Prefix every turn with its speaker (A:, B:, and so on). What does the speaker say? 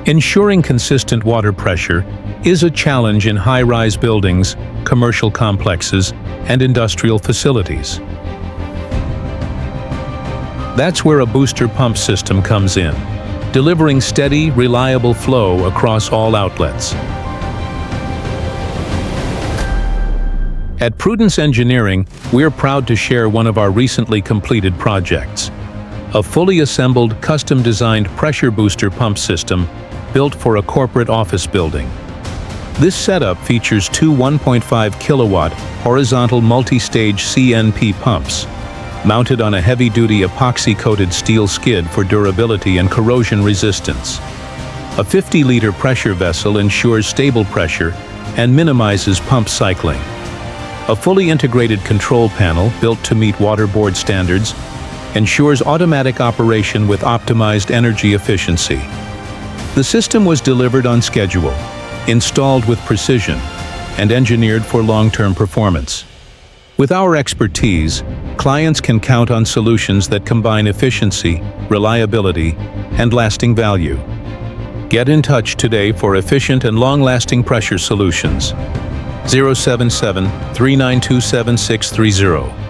A: Ensuring consistent water pressure is a challenge in high-rise buildings, commercial complexes, and industrial facilities. That's where a booster pump system comes in, delivering steady, reliable flow across all outlets. At Prudence Engineering, we're proud to share one of our recently completed projects, a fully assembled, custom-designed pressure booster pump system built for a corporate office building. This setup features two 1.5 kilowatt horizontal multi-stage CNP pumps, mounted on a heavy-duty epoxy-coated steel skid for durability and corrosion resistance. A 50-liter pressure vessel ensures stable pressure and minimizes pump cycling. A fully integrated control panel built to meet waterboard standards ensures automatic operation with optimized energy efficiency. The system was delivered on schedule, installed with precision, and engineered for long-term performance. With our expertise, clients can count on solutions that combine efficiency, reliability, and lasting value. Get in touch today for efficient and long-lasting pressure solutions. 077-392-7630.